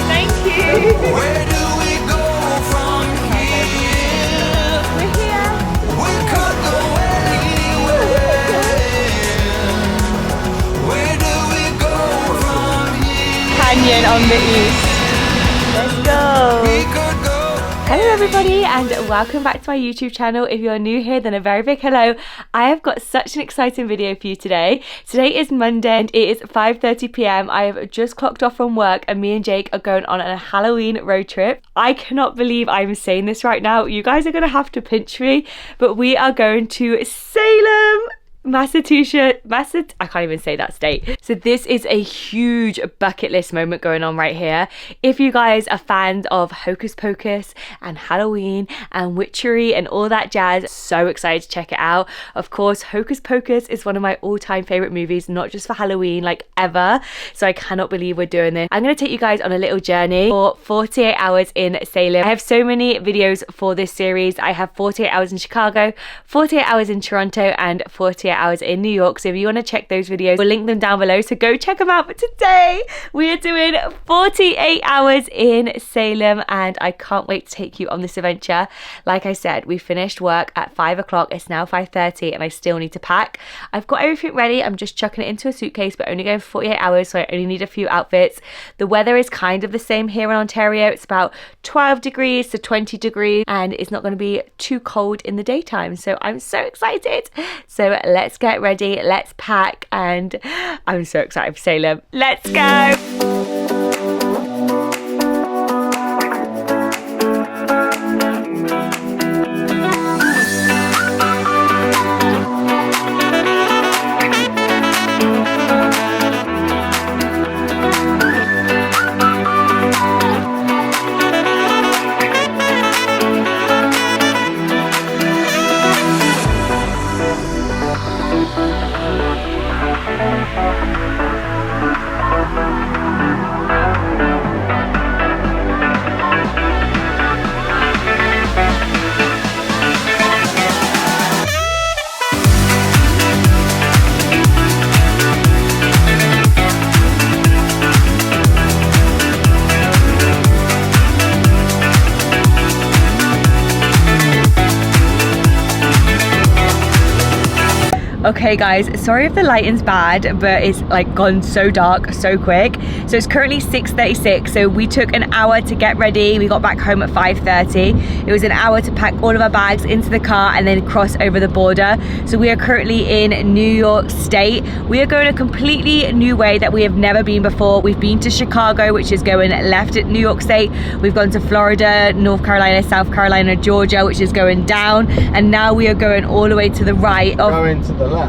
Thank you. Where do we go from here? We're here. We could go anywhere. Where do we go from here? Canyon on the east. Let's go. We could go. Hello everybody and welcome back to my YouTube channel. If you're new here, then a very big hello. I have got such an exciting video for you today. Today is Monday and it is 5:30 p.m. I have just clocked off from work and me and Jake are going on a Halloween road trip. I cannot believe I'm saying this right now. You guys are going to have to pinch me, but we are going to Salem, Massachusetts. I can't even say that state. So this is a huge bucket list moment going on right here. If you guys are fans of Hocus Pocus and Halloween and witchery and all that jazz, so excited to check it out. Of course, Hocus Pocus is one of my all-time favorite movies, not just for Halloween, like ever. So I cannot believe we're doing this. I'm going to take you guys on a little journey for 48 hours in Salem. I have so many videos for this series. I have 48 hours in Chicago, 48 hours in Toronto, and 48 hours in New York. So if you want to check those videos, we'll link them down below, so go check them out. But today we are doing 48 hours in Salem and I can't wait to take you on this adventure. Like I said, we finished work at 5 o'clock. It's now 5:30 and I still need to pack. I've got everything ready. I'm just chucking it into a suitcase, but only going for 48 hours, so I only need a few outfits. The weather is kind of the same here in Ontario. It's about 12 degrees to 20 degrees and it's not going to be too cold in the daytime, so I'm so excited. So let's get ready, let's pack, and I'm so excited for Salem. Let's go. Okay guys, sorry if the lighting's bad, but it's like gone so dark so quick. So it's currently 6:36, so we took an hour to get ready. We got back home at 5:30. It was an hour to pack all of our bags into the car and then cross over the border. So we are currently in New York State. We are going a completely new way that we have never been before. We've been to Chicago, which is going left at New York State. We've gone to Florida, North Carolina, South Carolina, Georgia, which is going down. And now we are going all the way to the right. Going to the left.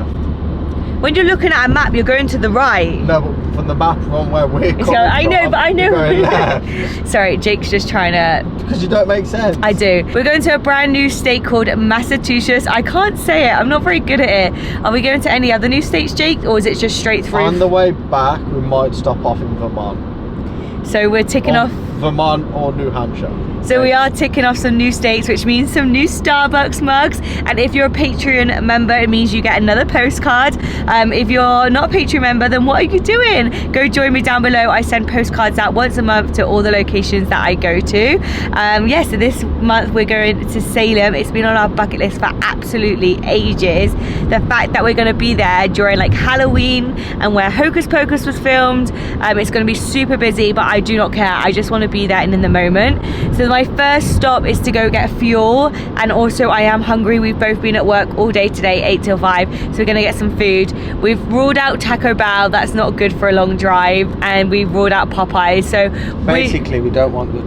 When you're looking at a map, you're going to the right. No, but from the map from where we're coming I know, from, but I know. you're going left. Sorry, Jake's just trying to... Because you don't make sense. I do. We're going to a brand new state called Massachusetts. I can't say it. I'm not very good at it. Are we going to any other new states, Jake? Or is it just straight through? On the way back, we might stop off in Vermont. So we're ticking off... Vermont or New Hampshire. So we are ticking off some new states, which means some new Starbucks mugs. And if you're a Patreon member, it means you get another postcard. If you're not a Patreon member, then what are you doing? Go join me down below. I send postcards out once a month to all the locations that I go to. Yeah, so this month we're going to Salem. It's been on our bucket list for absolutely ages. The fact that we're going to be there during like Halloween and where Hocus Pocus was filmed, it's going to be super busy, but I do not care. I just want to be there and in the moment. So my first stop is to go get fuel, and also I am hungry. We've both been at work all day today, 8 till 5, so we're gonna get some food. We've ruled out Taco Bell, that's not good for a long drive, and we've ruled out Popeyes. So basically we don't want the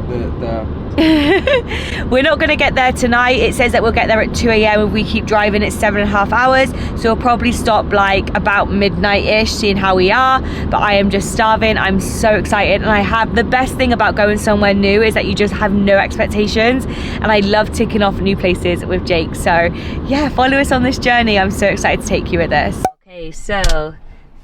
we're not going to get there tonight. It says that we'll get there at 2 a.m. if we keep driving. It's 7.5 hours, so we'll probably stop like about midnight-ish, seeing how we are. But I am just starving. I'm so excited, and I have the best thing about going somewhere new is that you just have no expectations, and I love ticking off new places with Jake. So yeah, follow us on this journey. I'm so excited to take you with us. Okay, so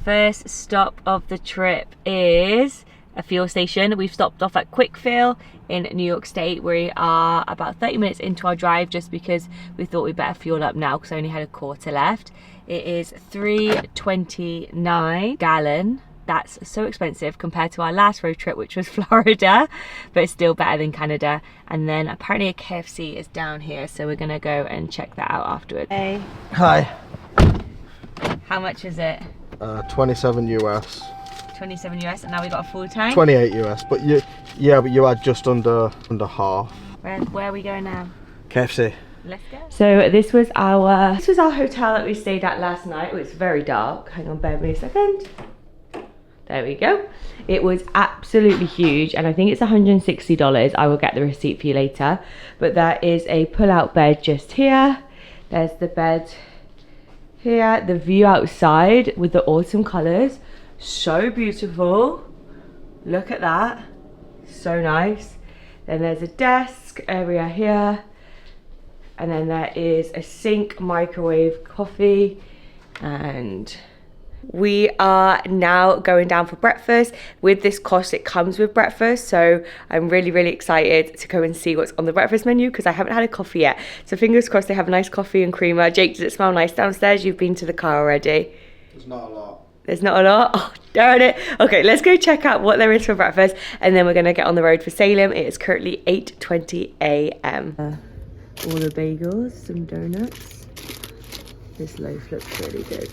first stop of the trip is a fuel station. We've stopped off at Quick Fill in New York State. We are about 30 minutes into our drive just because we thought we'd better fuel up now because I only had a quarter left. It is $3.29 gallon. that's so expensive compared to our last road trip, which was Florida, but it's still better than Canada. And then apparently a KFC is down here, so we're gonna go and check that out afterwards. Hey. Hi. How much is it? 27 US. 27 US, and now we got a full tank. 28 US, but you had just under half. Where are we going now? KFC. Let's go. So this was our hotel that we stayed at last night. It was very dark. Hang on, bear with me a second. There we go. It was absolutely huge, and I think it's $160. I will get the receipt for you later. But there is a pull-out bed just here. There's the bed here. The view outside with the autumn colours, so beautiful. Look at that, so nice. Then there's a desk area here, and then there is a sink, microwave, coffee, and we are now going down for breakfast. With this cost, it comes with breakfast, so I'm really excited to go and see what's on the breakfast menu, because I haven't had a coffee yet. So fingers crossed they have a nice coffee and creamer. Jake, does it smell nice downstairs? You've been to the car already. There's not a lot. There's not a lot? Oh, darn it. Okay, let's go check out what there is for breakfast, and then we're going to get on the road for Salem. It is currently 8:20 a.m. All the bagels, some donuts. This loaf looks really good.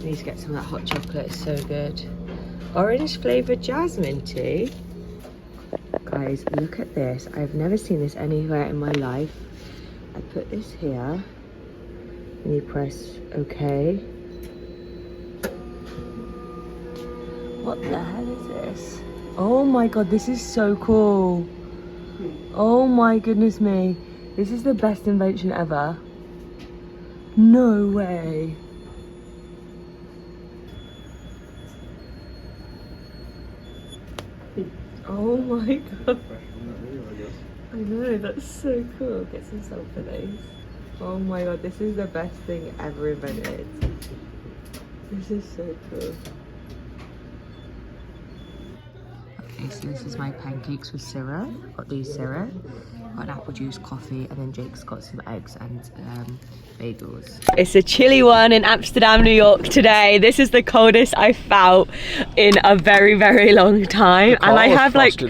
I need to get some of that hot chocolate, it's so good. Orange flavoured jasmine tea. Guys, look at this. I've never seen this anywhere in my life. I put this here, and you press OK. What the hell is this? Oh my god, this is so cool. Oh my goodness me. This is the best invention ever. No way. Oh my god. I know, that's so cool. Get some salt for those. Oh my god, this is the best thing ever invented. This is so cool. Okay, so this is my pancakes with syrup. Got these syrup, got an apple juice, coffee, and then Jake's got some eggs and bagels. It's a chilly one in Amsterdam, New York today. this is the coldest I felt in a very long time, and I have like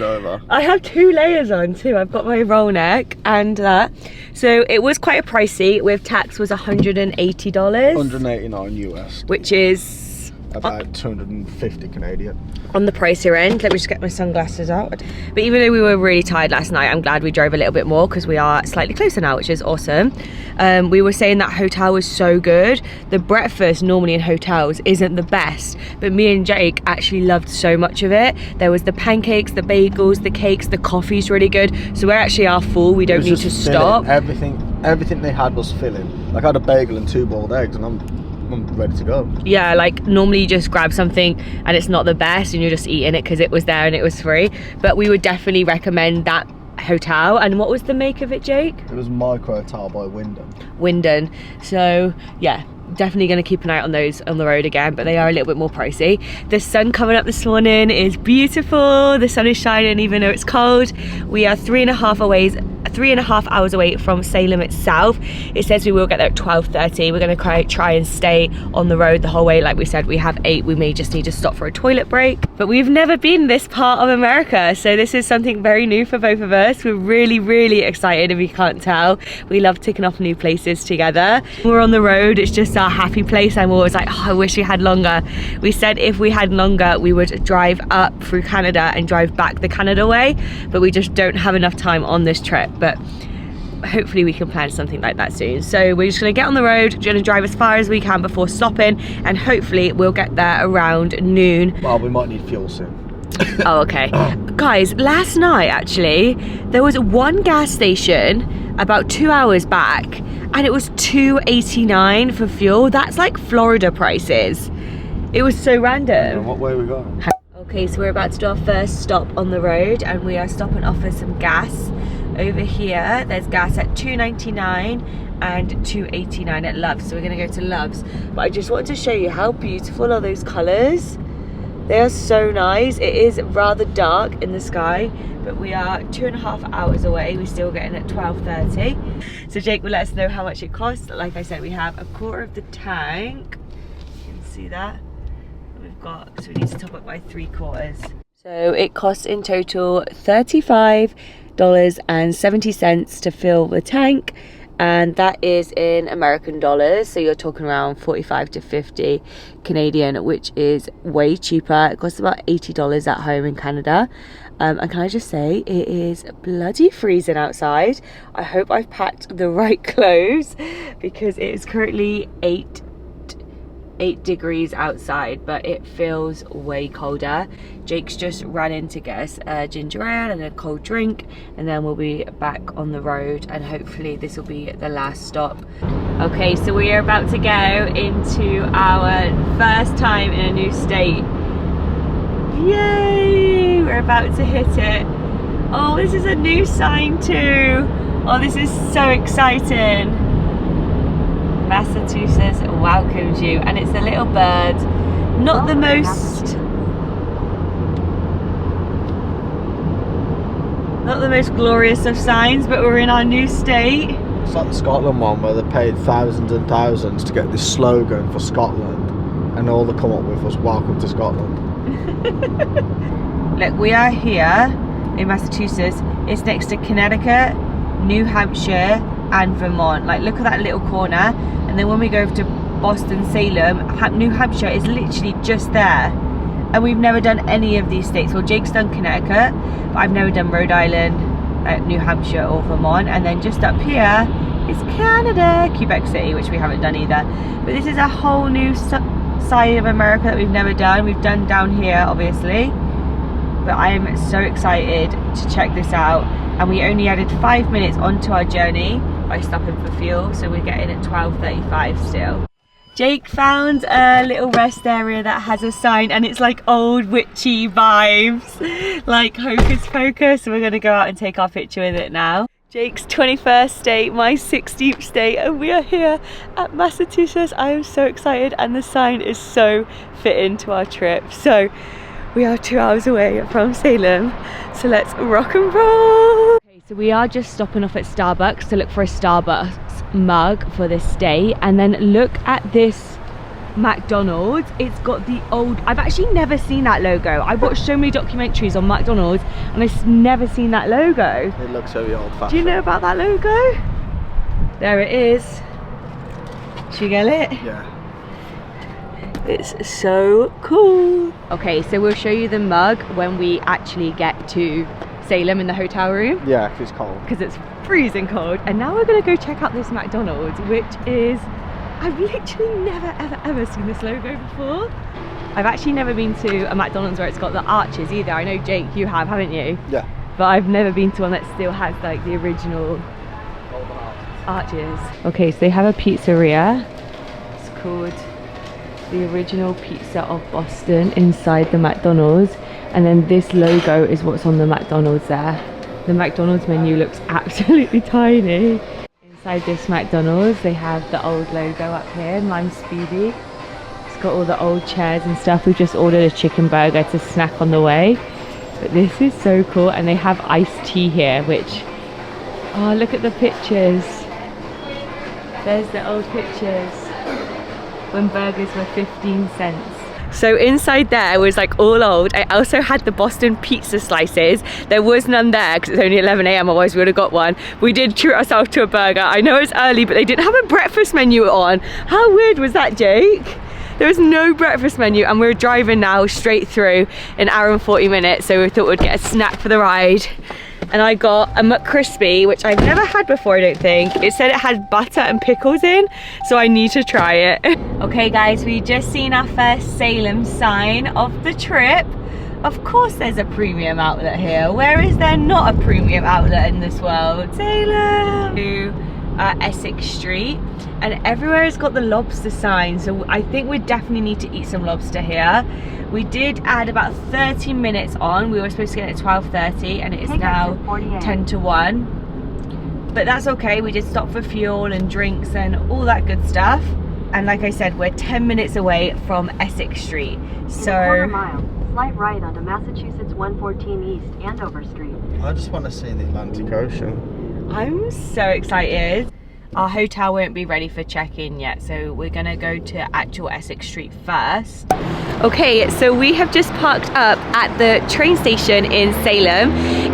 I have 2 layers on too. I've got my roll neck and that, so it was quite pricey. With tax was $180. 189 US, which is about 250 Canadian. On the pricier end. Let me just get my sunglasses out. But even though we were really tired last night, I'm glad we drove a little bit more, because we are slightly closer now, which is awesome. We were saying that hotel was so good. The breakfast normally in hotels isn't the best, but me and Jake actually loved so much of it. There was the pancakes, the bagels, the cakes, the coffee's really good. So we actually are full. We don't need to stop. Everything they had was filling. Like I had a bagel and 2 boiled eggs, and I'm ready to go. Yeah, like normally you just grab something and it's not the best and you're just eating it because it was there and it was free, but we would definitely recommend that hotel. And what was the make of it, Jake? It was Micro Hotel by Wyndham. So yeah, definitely going to keep an eye on those on the road again, but they are a little bit more pricey. The sun coming up this morning is beautiful. The sun is shining even though it's cold. We are 3.5 hours away from Salem itself. It says we will get there at 12:30. We're going to try and stay on the road the whole way. Like we said, we have 8. We may just need to stop for a toilet break, but we've never been this part of America, so this is something very new for both of us. We're really excited, if you can't tell. We love ticking off new places together. When we're on the road, it's just our happy place. I'm always like, oh, I wish we had longer. We said if we had longer we would drive up through Canada and drive back the Canada way, but we just don't have enough time on this trip. But hopefully we can plan something like that soon. So we're just going to get on the road, going to drive as far as we can before stopping, and hopefully we'll get there around noon. Well, we might need fuel soon. Oh, okay. Guys, last night actually there was one gas station about 2 hours back and it was $2.89 for fuel. That's like Florida prices. It was so random. And what way are we going? Okay, so we're about to do our first stop on the road, and we are stopping off for some gas. Over here there's gas at $2.99 and $2.89 at Love's, so we're going to go to Love's. But I just wanted to show you how beautiful are those colours. They are so nice. It is rather dark in the sky, but we are 2.5 hours away. We're still getting at 12:30. So Jake will let us know how much it costs. Like I said, we have a quarter of the tank. You can see that. got, so we need to top up by 3/4. So it costs in total $35.70 to fill the tank, and that is in American dollars, so you're talking around 45 to 50 Canadian, which is way cheaper. It costs about $80 at home in Canada. And can I just say, it is bloody freezing outside. I hope I've packed the right clothes because it is currently 8 degrees outside, but it feels way colder. Jake's just ran in to get us a ginger ale and a cold drink, and then we'll be back on the road, and hopefully this will be the last stop. Okay, so we are about to go into our first time in a new state. Yay! We're about to hit it. Oh, this is a new sign too. Oh, this is so exciting. Massachusetts welcomes you, and it's a little bird. Not the most glorious of signs, but we're in our new state. It's like the Scotland one where they paid thousands and thousands to get this slogan for Scotland, and all they come up with was "Welcome to Scotland." Look, we are here in Massachusetts. It's next to Connecticut, New Hampshire and Vermont. Like, look at that little corner, and then when we go over to Boston, Salem, New Hampshire is literally just there, and we've never done any of these states. Well, Jake's done Connecticut, but I've never done Rhode Island, New Hampshire or Vermont. And then just up here is Canada, Quebec City, which we haven't done either. But this is a whole new side of America that we've never done. We've done down here obviously, but I am so excited to check this out. And we only added 5 minutes onto our journey by stopping for fuel, so we're getting at 12:35 still. Jake found a little rest area that has a sign, and it's like old witchy vibes, like Hocus Pocus. So we're gonna go out and take our picture with it now. Jake's 21st state, my 16th state, and we are here at Massachusetts. I am so excited, and the sign is so fitting to our trip. So we are 2 hours away from Salem, so let's rock and roll. Okay, so we are just stopping off at Starbucks to look for a Starbucks mug for this stay, and then look at this McDonald's. It's got the old, I've actually never seen that logo. I've watched so many documentaries on McDonald's and I've never seen that logo. It looks very old-fashioned. Do you know about that logo? There it is. Should you get it? Yeah. It's so cool. Okay, so we'll show you the mug when we actually get to Salem in the hotel room. Yeah, because it's cold. Because it's freezing cold. And now we're gonna go check out this McDonald's, which is, I've literally never ever seen this logo before. I've actually never been to a McDonald's where it's got the arches either. I know, Jake, you have, haven't you? Yeah. But I've never been to one that still has like the original arches. Okay, so they have a pizzeria. It's called the Original Pizza of Boston inside the McDonald's, and then this logo is what's on the McDonald's there. The McDonald's menu looks absolutely tiny. Inside this McDonald's they have the old logo up here, and I'm Speedy. It's got all the old chairs and stuff. We've just ordered a chicken burger to snack on the way, but this is so cool. And they have iced tea here, which, oh, look at the pictures. There's the old pictures when burgers were 15 cents. So inside there was like all old. I also had the Boston pizza slices. There was none there because it's only 11 AM, otherwise we would have got one. We did treat ourselves to a burger. I know it's early, but they didn't have a breakfast menu on. How weird was that, Jake? There was no breakfast menu, and we're driving now straight through an hour and 40 minutes, so we thought we'd get a snack for the ride. And I got a McCrispy, which I've never had before, I don't think. It said it had butter and pickles in, so I need to try it. Okay guys, we just seen our first Salem sign of the trip. Of course there's a premium outlet here. Where is there not a premium outlet in this world? Salem! To Essex Street, and everywhere has got the lobster sign, so I think we definitely need to eat some lobster here. We did add about 30 minutes on. We were supposed to get it at 12:30, and it is now 10 to 1. But that's okay, we did stop for fuel and drinks and all that good stuff. And like I said, we're 10 minutes away from Essex Street. So, in a quarter mile, slight right onto Massachusetts 114 East, Andover Street. I just want to see the Atlantic Ocean. I'm so excited. our hotel won't be ready for check-in yet, so we're gonna go to actual Essex Street first. Okay, so we have just parked up at the train station in Salem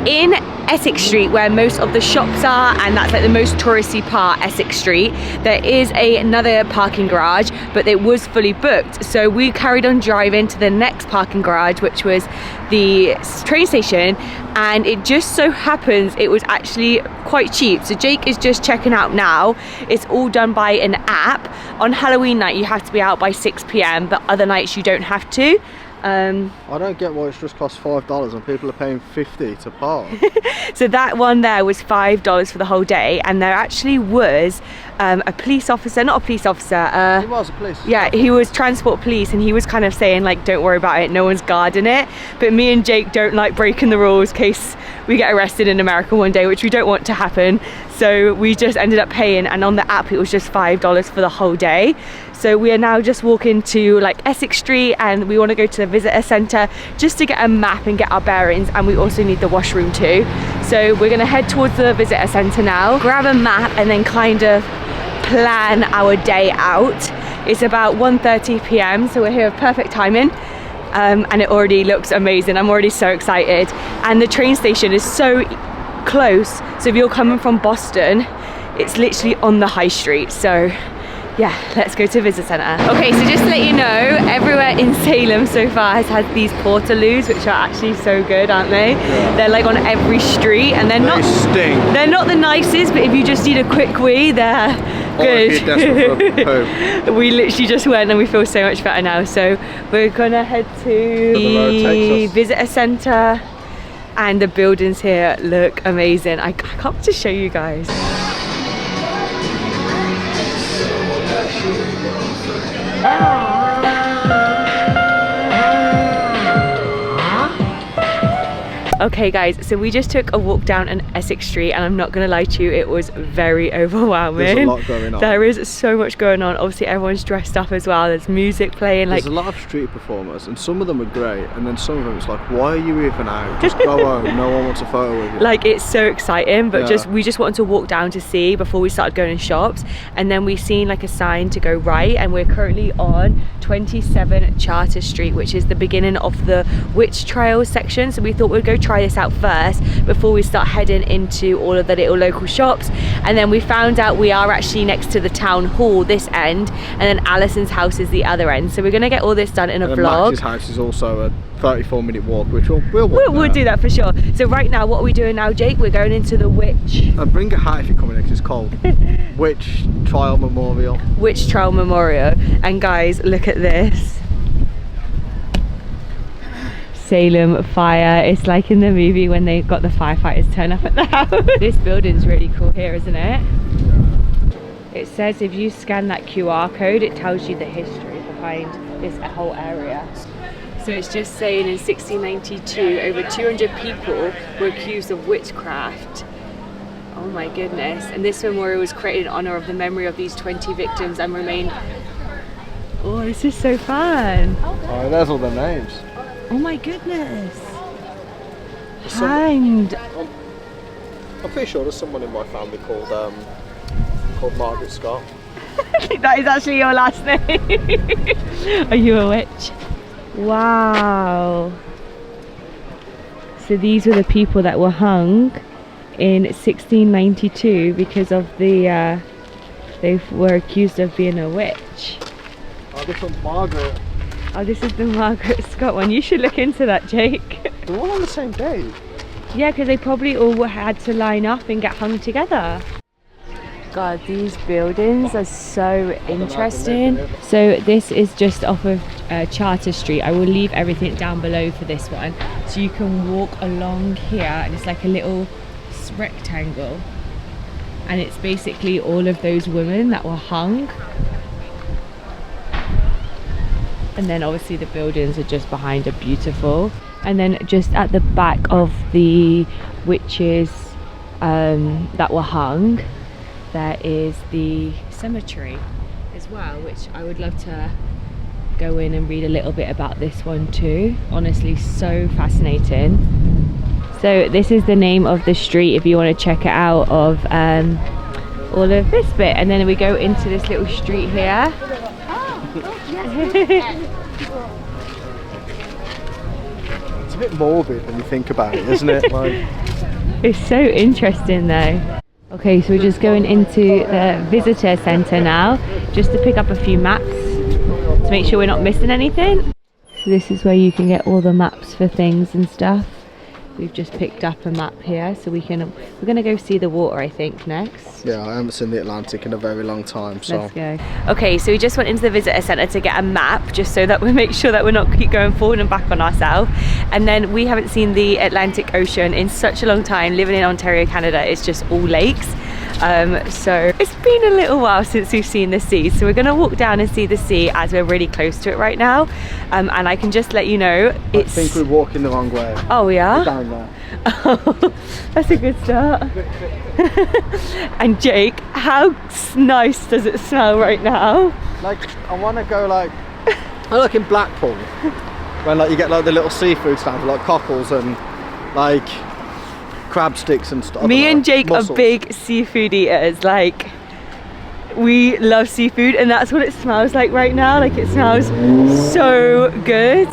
in Essex Street, where most of the shops are, and that's like the most touristy part, Essex Street. There is another parking garage, but it was fully booked, so we carried on driving to the next parking garage, which was the train station, and it just so happens it was actually quite cheap. So Jake is just checking out now. It's all done by an app. On Halloween night you have to be out by 6 p.m, but other nights you don't have to. I don't get why it's just cost $5 and people are paying $50 to park. So that one there was $5 for the whole day, and there actually was a police officer, not a police officer. He was a police. Yeah, he was transport police, and he was kind of saying like, don't worry about it, no one's guarding it. But me and Jake don't like breaking the rules in case we get arrested in America one day, which we don't want to happen. So we just ended up paying, and on the app it was just $5 for the whole day. So we are now just walking to like Essex Street, and we want to go to the visitor centre just to get a map and get our bearings, and we also need the washroom too. So we're going to head towards the visitor centre now, grab a map, and then kind of plan our day out. It's about 1:30 p.m, so we're here with perfect timing. And it already looks amazing. I'm already so excited, and the train station is so close, so if you're coming from Boston, it's literally on the high street. So yeah, let's go to the visitor centre. Okay, so just to let you know, everywhere in Salem so far has had these portaloos, which are actually so good, aren't they? Yeah. They're like on every street, and they're not the nicest, but if you just need a quick wee, they're good. We literally just went, and we feel so much better now. So we're gonna head to the visitor centre, and the buildings here look amazing. I can't just show you guys. Okay guys, so we just took a walk down an Essex Street, and I'm not gonna lie to you, it was very overwhelming. There's a lot going on. There is so much going on. Obviously everyone's dressed up as well, there's music playing. There's a lot of street performers, and some of them are great, and then some of them it's like, why are you even out? Just go home, no one wants a photo with you. Like, it's so exciting, but we just wanted to walk down to see before we started going in shops, and then we seen like a sign to go right, and we're currently on 27 Charter Street, which is the beginning of the witch trials section. So we thought we'd go try this out first before we start heading into all of the little local shops. And then we found out we are actually next to the town hall this end, and then Allisons' house is the other end. So we're gonna get all this done in a vlog. Max's house is also a 34-minute walk, which we'll do that for sure. So right now, what are we doing now, Jake? We're going into the witch. Bring a hat if you're coming in, 'cause it's cold. Witch Trial Memorial. Witch Trial Memorial. And guys, look at this. Salem fire. It's like in the movie when they got the firefighters turn up at the house. This building's really cool here, isn't it? Yeah. It says if you scan that QR code, it tells you the history behind this whole area. So it's just saying in 1692, over 200 people were accused of witchcraft. Oh my goodness. And this memorial was created in honor of the memory of these 20 victims and remained... Oh, this is so fun. Oh, there's all the names. Oh my goodness. Hanged. I'm pretty sure there's someone in my family called Margaret Scott. That is actually your last name. Are you a witch? Wow. So these were the people that were hung in 1692 because of the they were accused of being a witch. Oh, this one's Margaret. Oh, this is the Margaret Scott one. You should look into that, Jake. They're all on the same day. Yeah, because they probably all had to line up and get hung together. God, these buildings are so interesting. So this is just off of Charter Street. I will leave everything down below for this one, so you can walk along here, and it's like a little rectangle, and it's basically all of those women that were hung. And then obviously the buildings are just behind, are beautiful. And then just at the back of the witches that were hung, there is the cemetery as well, which I would love to go in and read a little bit about this one too. Honestly, so fascinating. So this is the name of the street if you want to check it out, of all of this bit, and then we go into this little street here. It's a bit morbid when you think about it, isn't it? Like, It's so interesting though. Okay, so we're just going into the visitor centre now, just to pick up a few maps to make sure we're not missing anything. So this is where you can get all the maps for things and stuff. We've just picked up a map here, so we're gonna go see the water, I think, next. yeah, I haven't seen the Atlantic in a very long time, so. Let's go. Okay, so we just went into the visitor centre to get a map, just so that we make sure that we're not keep going forward and back on ourselves. And then we haven't seen the Atlantic Ocean in such a long time. Living in Ontario, Canada, it's just all lakes. So it's been a little while since we've seen the sea. So we're gonna walk down and see the sea as we're really close to it right now. And I can just let you know, it's... I think we're walking the wrong way. Oh, yeah? We're down there. Oh, that's a good start. And Jake, how nice does it smell right now? Like, I want to go like, I look in Blackpool, when like you get like the little seafood stands, like cockles and like crab sticks and stuff. Me and Jake mussels. are big seafood eaters. Like, we love seafood, and that's what it smells like right now. Like, it smells so good.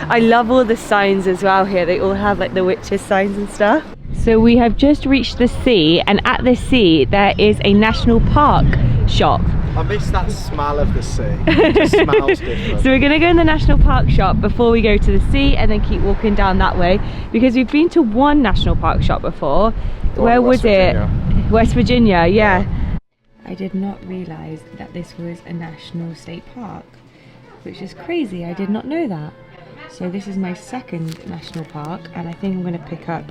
I love all the signs as well here. They all have like the witches signs and stuff. So we have just reached the sea, and at the sea there is a national park shop. I miss that smell of the sea. It just smells different. So we're gonna go in the national park shop before we go to the sea, and then keep walking down that way, because we've been to one national park shop before. Where was it? West Virginia, yeah. I did not realise that this was a national state park, which is crazy. I did not know that. So this is my second national park, and I think I'm going to pick up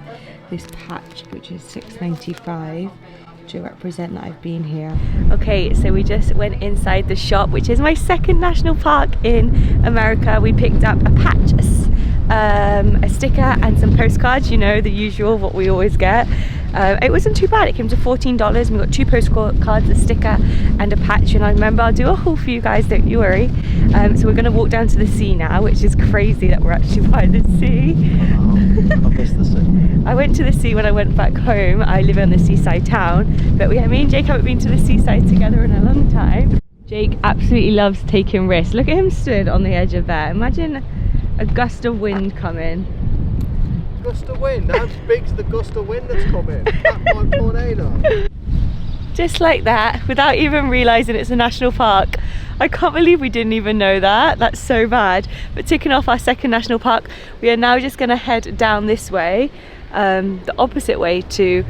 this patch, which is $6.95, to represent that I've been here. Okay, so we just went inside the shop, which is my second national park in America. We picked up a patch, a sticker and some postcards, you know, the usual, what we always get. It wasn't too bad. It came to $14, and we got 2 postcards, a sticker and a patch, and I remember I'll do a haul for you guys, don't you worry. So we're going to walk down to the sea now, which is crazy that we're actually by the sea. I miss the sea. I went to the sea when I went back home. I live in a seaside town, but me and Jake haven't been to the seaside together in a long time. Jake absolutely loves taking risks. Look at him stood on the edge of there. Imagine a gust of wind coming. Gust of wind? How big's the gust of wind that's coming? That my tornado. Just like that, without even realising it's a national park. I can't believe we didn't even know that. That's so bad. But ticking off our second national park, we are now just going to head down this way, the opposite way to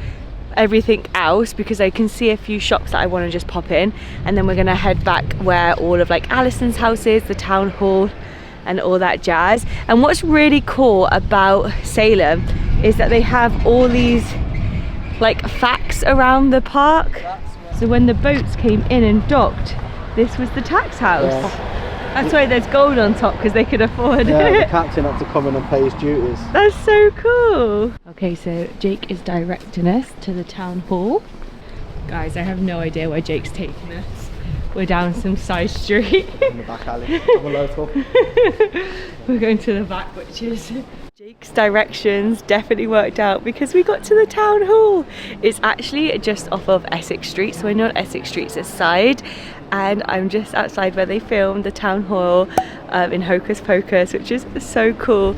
everything else, because I can see a few shops that I want to just pop in, and then we're going to head back where all of like Allisons' house is, the town hall and all that jazz. And what's really cool about Salem is that they have all these like facts around the park. So when the boats came in and docked, this was the tax house. Yeah. That's why there's gold on top, because they could afford Yeah, it. the captain had to come in and pay his duties. That's so cool. Okay, so Jake is directing us to the town hall. Guys, I have no idea where Jake's taking us. We're down some side street. In the back alley. I'm a local. We're going to the back, which is... Jake's directions definitely worked out, because we got to the town hall. It's actually just off of Essex Street, so I know Essex Street's a side, and I'm just outside where they filmed the town hall in Hocus Pocus, which is so cool.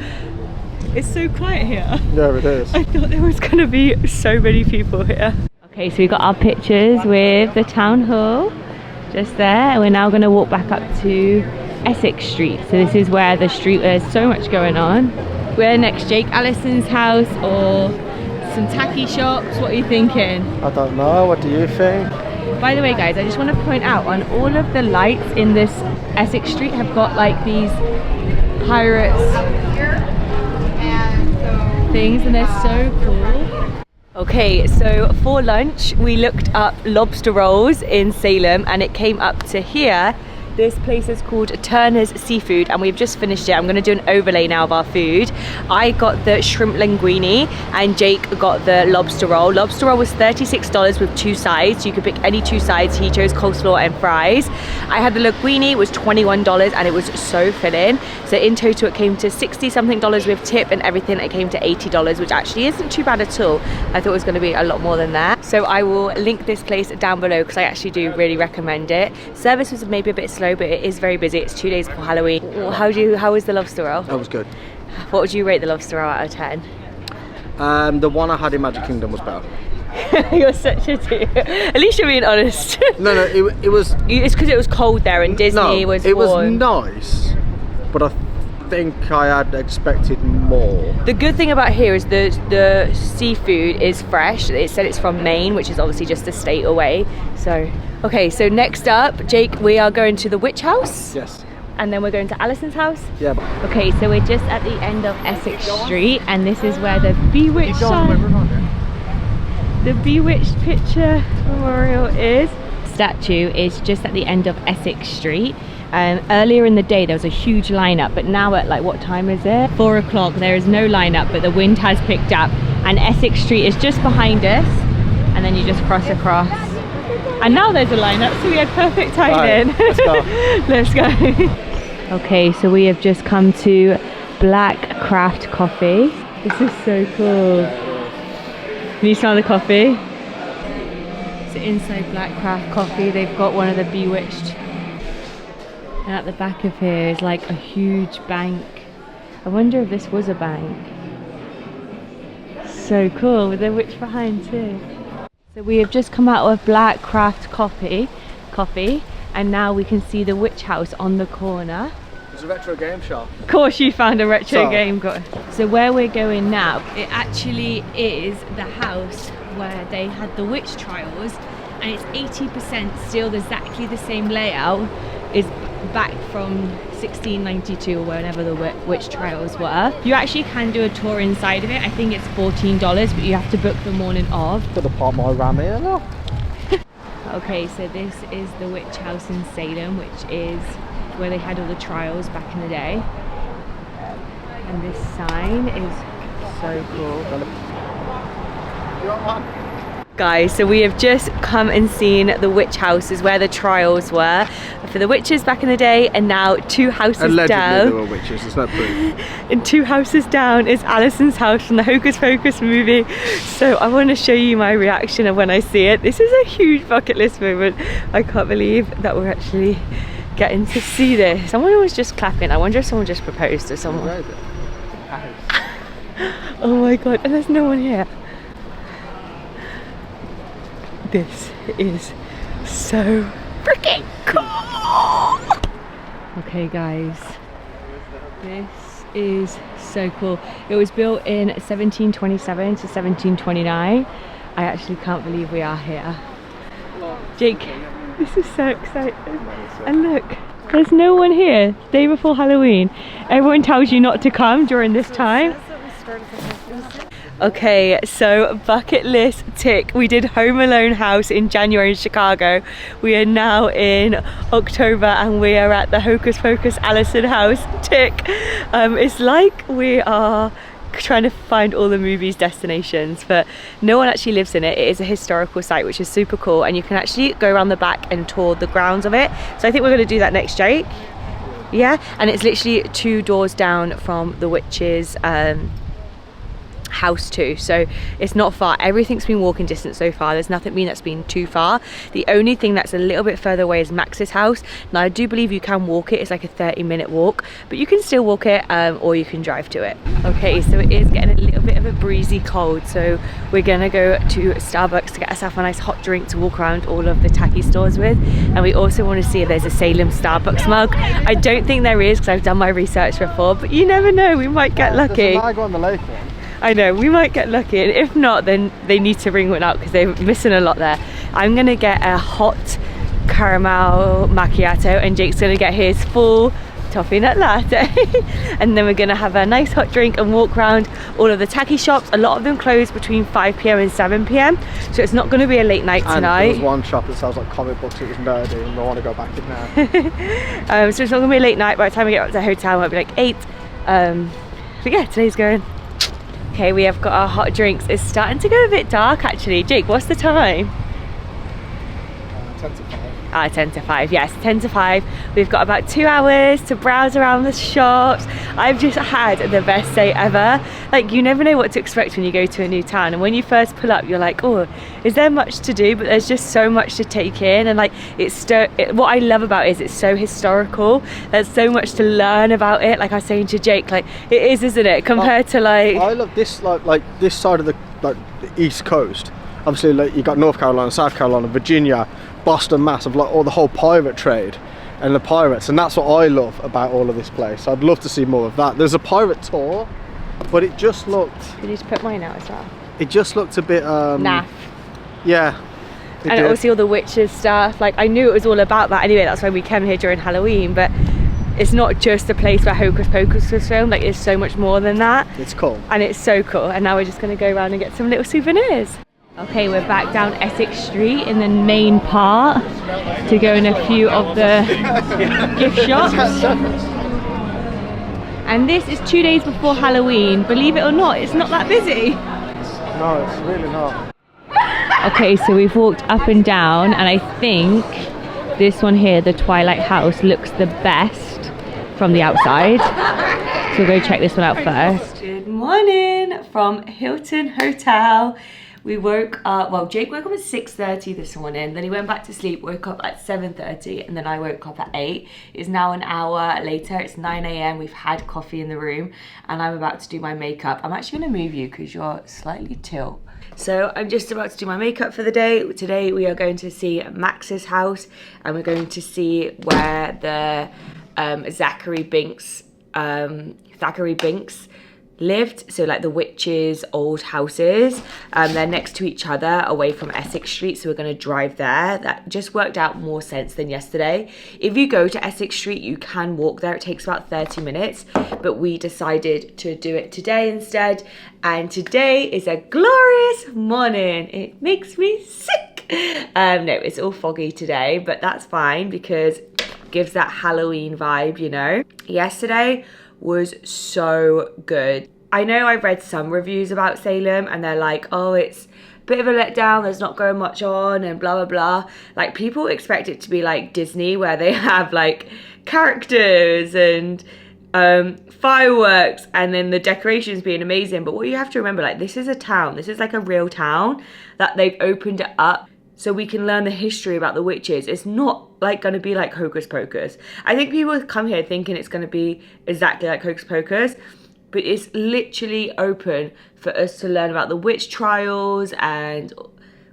It's so quiet here. Yeah, it is. I thought there was going to be so many people here. Okay, so we got our pictures with the town hall just there, and we're now going to walk back up to Essex Street. So this is where the street, there's so much going on. Where next, Jake? Allisons' house or some tacky shops? What are you thinking? I don't know, what do you think? By the way guys, I just want to point out, on all of the lights in this Essex Street have got like these pirates things, and they're so cool. Okay, so for lunch we looked up lobster rolls in Salem, and it came up to here This place is called Turner's Seafood and we've just finished it. I'm going to do an overlay now of our food. I got the shrimp linguine and Jake got the lobster roll. Lobster roll was $36 with 2 sides. You could pick any 2 sides. He chose coleslaw and fries. I had the linguine, it was $21 and it was so filling. So in total it came to $60 something with tip and everything. It came to $80, which actually isn't too bad at all. I thought it was going to be a lot more than that. So I will link this place down below because I actually do really recommend it. Service was maybe a bit slow, but it is very busy. It's 2 days before Halloween. How was the lobster roll? That was good. What would you rate the lobster roll out of 10? The one I had in Magic Kingdom was better. You're such a dear. At least you're being honest. No, it was. It's because it was cold there and Disney was it warm. was nice, but I think I had expected more. The good thing about here is the seafood is fresh. It said it's from Maine, which is obviously just a state away. So, okay, so next up, Jake, we are going to the witch house. Yes. And then we're going to Allison's house. Yeah. Okay, so we're just at the end of Essex Street and this is where the Bewitched picture memorial is. Statue is just at the end of Essex Street. Earlier in the day there was a huge lineup, but now at like, what time is it? 4 o'clock, there is no lineup, but the wind has picked up and Essex Street is just behind us and then you just cross across. And now there's a lineup, so we had perfect timing. Right, let's go. Let's go. Okay, so we have just come to Black Craft Coffee. This is so cool. Can you smell the coffee? So inside Black Craft Coffee, they've got one of the Bewitched. And at the back of here is like a huge bank. I wonder if this was a bank. So cool, with the witch behind too. So we have just come out of Black Craft Coffee, and now we can see the witch house on the corner. There's a retro game shop. Of course you found a retro game. So where we're going now, it actually is the house where they had the witch trials, and it's 80% still exactly the same layout. Is back from 1692 or whenever the witch trials were. You actually can do a tour inside of it. I think it's $14, but you have to book the morning of. Got to pop my ram here now. Okay, so this is the witch house in Salem, which is where they had all the trials back in the day. And this sign is so cool. Guys, so we have just come and seen the witch house, is where the trials were for the witches back in the day, and now 2 houses Allegedly down. there were witches, there's no proof. And 2 houses down is Allison's house from the Hocus Pocus movie. So I want to show you my reaction of when I see it. This is a huge bucket list moment. I can't believe that we're actually getting to see this. Someone was just clapping. I wonder if someone just proposed to someone. Oh my god, and there's no one here. This is so freaking cool. Okay guys, this is so cool. It was built in 1727 to 1729. I actually can't believe we are here. Jake, this is so exciting. And look, there's no one here. Day before Halloween. Everyone tells you not to come during this time. Okay, so bucket list tick. We did Home Alone house in January in Chicago. We are now in October and we are at the Hocus Pocus Allison house. Tick. It's like we are trying to find all the movies' destinations, but no one actually lives in it. It is a historical site, which is super cool, and you can actually go around the back and tour the grounds of it. So I think we're going to do that next, Jake. Yeah, and it's literally 2 doors down from the witches' house too, so it's not far. Everything's been walking distance so far. There's nothing that's been too far. The only thing that's a little bit further away is Max's house. Now I do believe you can walk it. It's like a 30-minute walk, but you can still walk it, or you can drive to it. Okay, so it is getting a little bit of a breezy cold, so we're gonna go to Starbucks to get ourselves a nice hot drink to walk around all of the tacky stores with, and we also want to see if there's a Salem Starbucks mug. I don't think there is because I've done my research before, but you never know, we might get lucky. There's a Niagara on the lake one. I know, we might get lucky, and if not, then they need to bring one out because they're missing a lot there. I'm gonna get a hot caramel macchiato, and Jake's gonna get his full toffee nut latte. And then we're gonna have a nice hot drink and walk around all of the tacky shops. A lot of them close between 5 p.m. and 7 p.m. so it's not gonna be a late night tonight. And there was one shop that sells like comic books. It was nerdy and I want to go back in there. So it's not gonna be a late night. By the time we get up to the hotel, it might be like 8. But yeah, today's going. Okay, we have got our hot drinks. It's starting to go a bit dark actually. Jake, what's the time? 10 to 5. 10 to 5, yes, 10 to 5. We've got about 2 hours to browse around the shops. I've just had the best day ever. Like, you never know what to expect when you go to a new town, and when you first pull up you're like, oh, is there much to do? But there's just so much to take in, and like what I love about it is it's so historical. There's so much to learn about it. Like I was saying to Jake, like it is, isn't it, compared to like, I love this, like this side of the east coast. Obviously, like you got North Carolina, South Carolina, Virginia, Boston, Mass, of like all the whole pirate trade and the pirates, and that's what I love about all of this place. I'd love to see more of that. There's a pirate tour, but it just looked, can you just put mine out as well? It just looked a bit naff. Yeah. And obviously all the witches stuff, like I knew it was all about that anyway. That's why we came here during Halloween, but it's not just a place where Hocus Pocus was filmed. Like, it's so much more than that. It's cool, and it's so cool. And now we're just going to go around and get some little souvenirs. Okay, we're back down Essex Street in the main part to go in a few of the gift shops. And this is 2 days before Halloween. Believe it or not, it's not that busy. No, it's really not. Okay, so we've walked up and down, and I think this one here, the Twilight House, looks the best from the outside. So we'll go check this one out first. Good morning from Hilton Hotel. We woke up, well, Jake woke up at 6:30 this morning, then he went back to sleep, woke up at 7:30, and then I woke up at 8. It's now an hour later, it's 9 a.m, we've had coffee in the room, and I'm about to do my makeup. I'm actually gonna move you because you're slightly tilt. So I'm just about to do my makeup for the day. Today we are going to see Max's house, and we're going to see where the Thackery Binks lived, so like the witches' old houses. They're next to each other away from Essex Street, so we're going to drive there. That just worked out more sense than yesterday. If you go to Essex Street, you can walk there. It takes about 30 minutes, but we decided to do it today instead, and today is a glorious morning. It makes me sick. No, it's all foggy today, but that's fine because it gives that Halloween vibe, you know. Yesterday was so good. I know I read some reviews about Salem and they're like, oh, it's a bit of a letdown, there's not going much on and blah blah blah. Like, people expect it to be like Disney where they have like characters and fireworks and then the decorations being amazing, but what you have to remember, like, this is a town, this is like a real town that they've opened it up so we can learn the history about the witches. It's not like going to be like Hocus Pocus. I think people come here thinking it's going to be exactly like Hocus Pocus, but it's literally open for us to learn about the witch trials and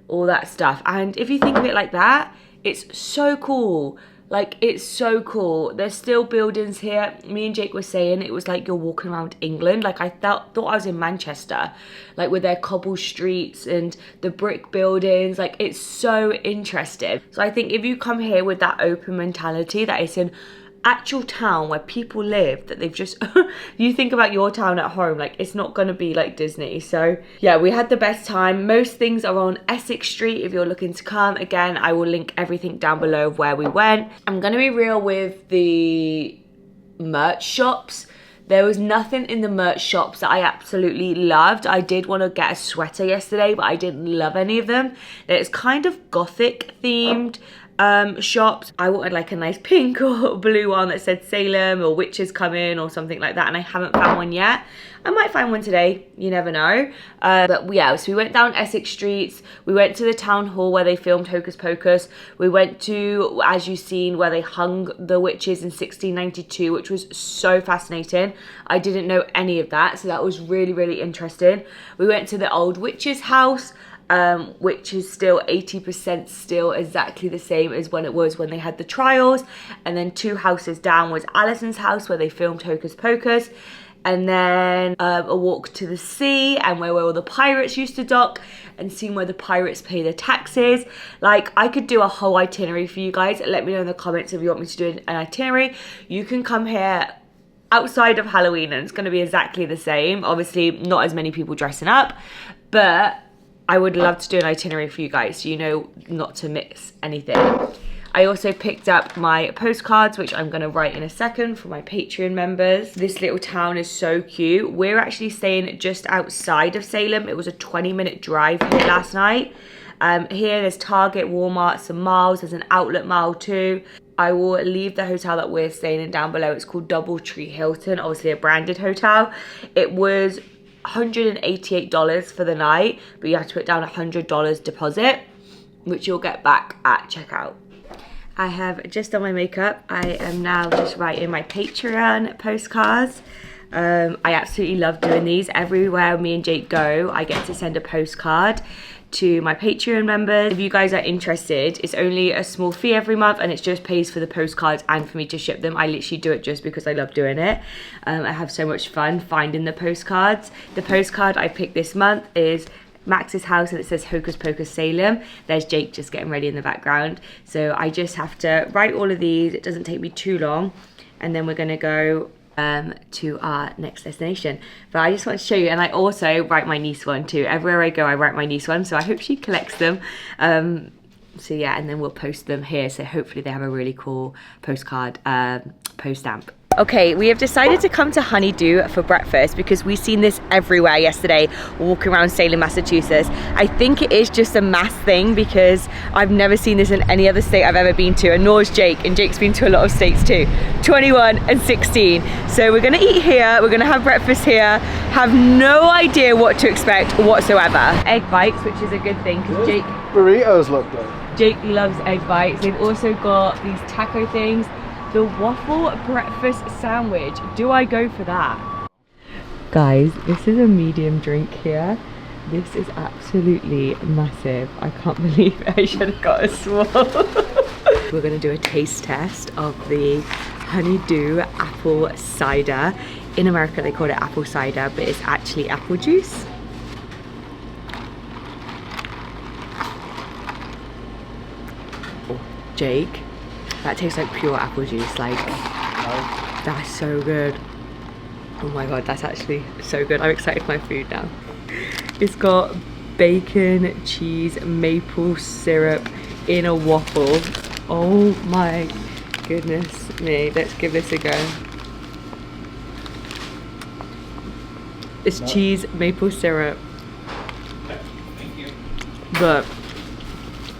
all that stuff. And if you think of it like that, it's so cool. Like, it's so cool. There's still buildings here. Me and Jake were saying it was like you're walking around England. Like, I thought I was in Manchester, like with their cobble streets and the brick buildings. Like, it's so interesting. So I think if you come here with that open mentality, that it's an actual town where people live, that they've just you think about your town at home, like, it's not gonna be like Disney. So yeah, we had the best time. Most things are on Essex Street if you're looking to come. Again, I will link everything down below of where we went. I'm gonna be real with the merch shops. There was nothing in the merch shops that I absolutely loved. I did want to get a sweater yesterday, but I didn't love any of them. It's kind of gothic themed shops. I wanted like a nice pink or blue one that said Salem or witches coming or something like that, and I haven't found one yet. I might find one today, you never know. But yeah, so we went down Essex Streets, we went to the town hall where they filmed Hocus Pocus, we went to, as you've seen, where they hung the witches in 1692, which was so fascinating. I didn't know any of that, so that was really, really interesting. We went to the old witch's house, which is still 80% still exactly the same as when it was when they had the trials. And then 2 houses down was Allisons' house where they filmed Hocus Pocus. and then a walk to the sea and where all the pirates used to dock, and seeing where the pirates pay their taxes. Like, I could do a whole itinerary for you guys. Let me know in the comments if you want me to do an itinerary. You can come here outside of Halloween and it's going to be exactly the same. Obviously not as many people dressing up, but I would love to do an itinerary for you guys so you know not to miss anything. I also picked up my postcards, which I'm going to write in a second for my Patreon members. This little town is so cute. We're actually staying just outside of Salem. It was a 20-minute drive here last night. Here there's Target, Walmart, some malls. There's an outlet mall too. I will leave the hotel that we're staying in down below. It's called Doubletree Hilton, obviously a branded hotel. It was $188 for the night, but you have to put down $100 deposit, which you'll get back at checkout. I have just done my makeup. I am now just writing my Patreon postcards. I absolutely love doing these. Everywhere me and Jake go, I get to send a postcard to my Patreon members. If you guys are interested, it's only a small fee every month and it just pays for the postcards and for me to ship them. I literally do it just because I love doing it. I have so much fun finding the postcards. The postcard I picked this month is Max's house and it says Hocus Pocus Salem. There's Jake just getting ready in the background. So I just have to write all of these. It doesn't take me too long. And then we're gonna go to our next destination. But I just want to show you, and I also write my niece one too. Everywhere I go, I write my niece one. So I hope she collects them. So yeah, and then we'll post them here. So hopefully they have a really cool postcard post stamp. Okay, we have decided to come to Honeydew for breakfast because we've seen this everywhere yesterday, walking around Salem, Massachusetts. I think it is just a mass thing because I've never seen this in any other state I've ever been to, and nor's Jake, and Jake's been to a lot of states too, 21 and 16. So we're gonna eat here, we're gonna have breakfast here, have no idea what to expect whatsoever. Egg bites, which is a good thing because Jake... Burritos look good. Jake loves egg bites. They've also got these taco things. The waffle breakfast sandwich. Do I go for that? Guys, this is a medium drink here. This is absolutely massive. I can't believe I should have got a small. We're gonna do a taste test of the Honeydew apple cider. In America they call it apple cider, but it's actually apple juice. Oh, Jake. That tastes like pure apple juice, like, that's so good. Oh my god, that's actually so good. I'm excited for my food now. It's got bacon, cheese, maple syrup in a waffle. Oh my goodness me. Let's give this a go. It's cheese, maple syrup. Thank you. But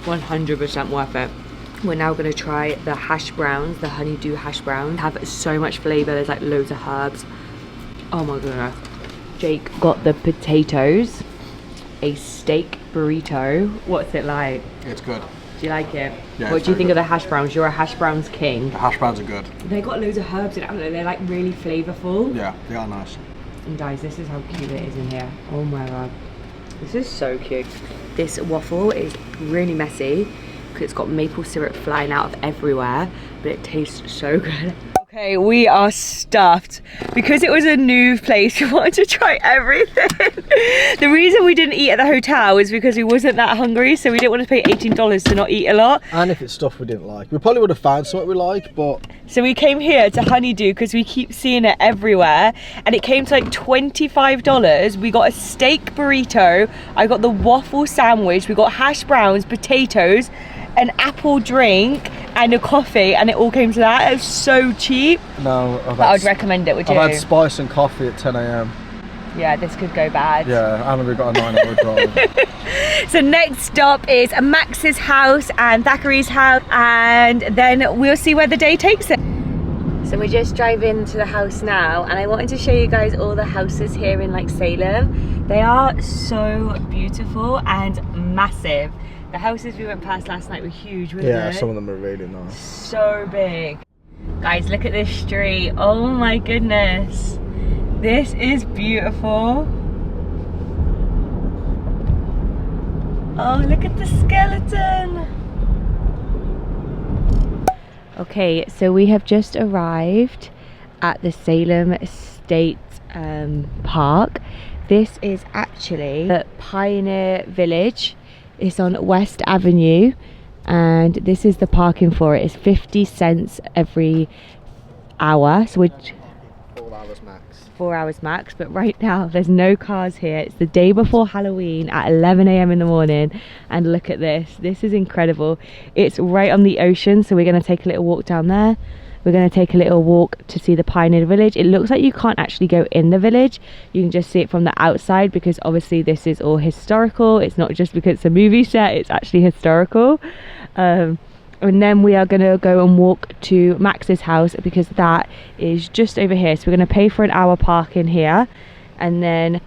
100% worth it. We're now gonna try the hash browns, the Honeydew hash browns. Have so much flavor, there's like loads of herbs. Oh my goodness. Jake got the potatoes, a steak burrito. What's it like? It's good. Do you like it? Yeah, What do you think of the hash browns? You're a hash browns king. The hash browns are good. They got loads of herbs in it, haven't they? They're like really flavorful. Yeah, they are nice. And guys, this is how cute it is in here. Oh my god. This is so cute. This waffle is really messy because it's got maple syrup flying out of everywhere, but it tastes so good. Okay, we are stuffed. Because it was a new place, we wanted to try everything. The reason we didn't eat at the hotel is because we wasn't that hungry, so we didn't want to pay $18 to not eat a lot. And if it's stuff we didn't like. We probably would have found something we like, but... So we came here to Honeydew because we keep seeing it everywhere, and it came to like $25. We got a steak burrito, I got the waffle sandwich, we got hash browns, potatoes, an apple drink and a coffee, and it all came to that. It was so cheap. No, But I would recommend it, would you? I've had spice and coffee at 10 AM. Yeah, this could go bad. Yeah, and we've got a 9-hour drive. So next stop is Max's house and Thackery's house, and then we'll see where the day takes it. So we're just driving to the house now, and I wanted to show you guys all the houses here in like Salem. They are so beautiful and massive. The houses we went past last night were huge, weren't they? Yeah, some of them are really nice. So big. Guys, look at this street. Oh my goodness. This is beautiful. Oh, look at the skeleton. Okay, so we have just arrived at the Salem State park. This is actually the Pioneer Village. It's on West Avenue, and this is the parking for it. It's 50 cents every hour, so we're 4 hours max. 4 hours max, but right now there's no cars here. It's the day before Halloween at 11 a.m. in the morning, and look at this. This is incredible. It's right on the ocean, so we're going to take a little walk down there. We're going to take a little walk to see the Pioneer Village. It looks like you can't actually go in the village. You can just see it from the outside, because obviously this is all historical. It's not just because it's a movie set, it's actually historical. And then we are going to go and walk to Max's house, because that is just over here. So we're going to pay for an hour park in here and then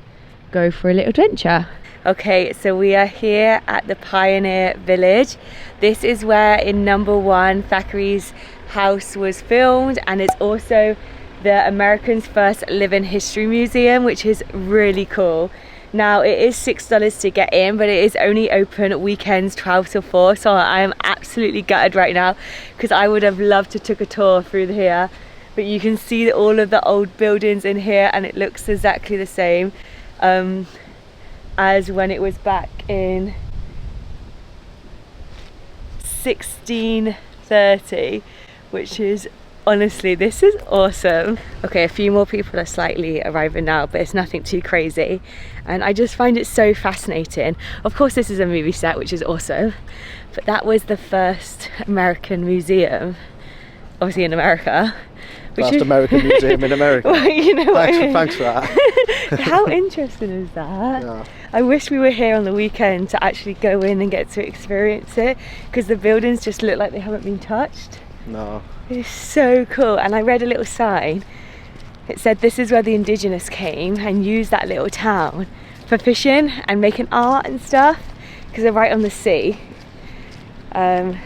go for a little adventure. Okay, so we are here at the Pioneer Village. This is where in #1 Thackery's house was filmed, and it's also the American's first living history museum, which is really cool. Now it is $6 to get in, but it is only open weekends 12 till 4, so I am absolutely gutted right now, because I would have loved to took a tour through here. But you can see all of the old buildings in here, and it looks exactly the same as when it was back in 1630, which is, honestly, this is awesome. Okay, a few more people are slightly arriving now, but it's nothing too crazy, and I just find it so fascinating. Of course this is a movie set, which is awesome, but that was the first American museum, obviously in America. First American museum in America. Well, you know Thanks for that. How interesting is that? Yeah. I wish we were here on the weekend to actually go in and get to experience it, because the buildings just look like they haven't been touched. No. It's so cool. And I read a little sign. It said this is where the indigenous came and used that little town for fishing and making art and stuff, because they're right on the sea. It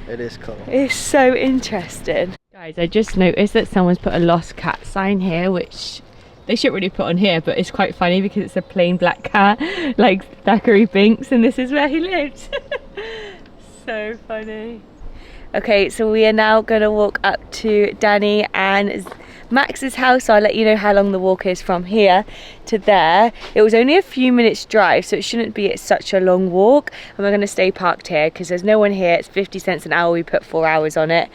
is cool. It's so interesting. Guys, I just noticed that someone's put a lost cat sign here, which they shouldn't really put on here, but it's quite funny because it's a plain black cat like Thackery Bink's, and this is where he lives. So funny. Okay, so we are now going to walk up to Danny and Max's house. So I'll let you know how long the walk is from here to there. It was only a few minutes drive, so it shouldn't be such a long walk, and we're going to stay parked here because there's no one here. It's 50 cents an hour. We put 4 hours on it.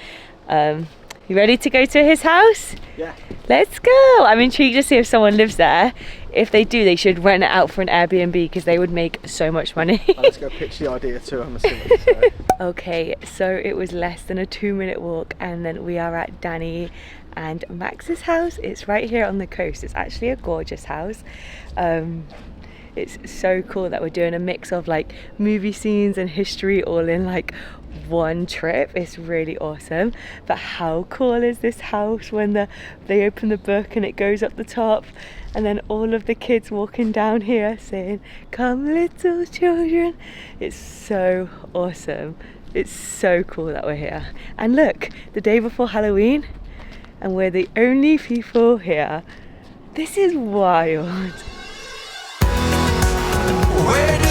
You ready to go to his house? Yeah. Let's go. I'm intrigued to see if someone lives there. If they do, they should rent it out for an Airbnb, because they would make so much money. Let's go pitch the idea to him and see what they say. Okay, so it was less than a 2-minute walk, and then we are at Danny and Max's house. It's right here on the coast. It's actually a gorgeous house. It's so cool that we're doing a mix of like movie scenes and history all in like one trip. It's really awesome. But how cool is this house when they open the book and it goes up the top, and then all of the kids walking down here saying, "Come little children." It's so awesome. It's so cool that we're here. And look, the day before Halloween, and we're the only people here. This is wild. Where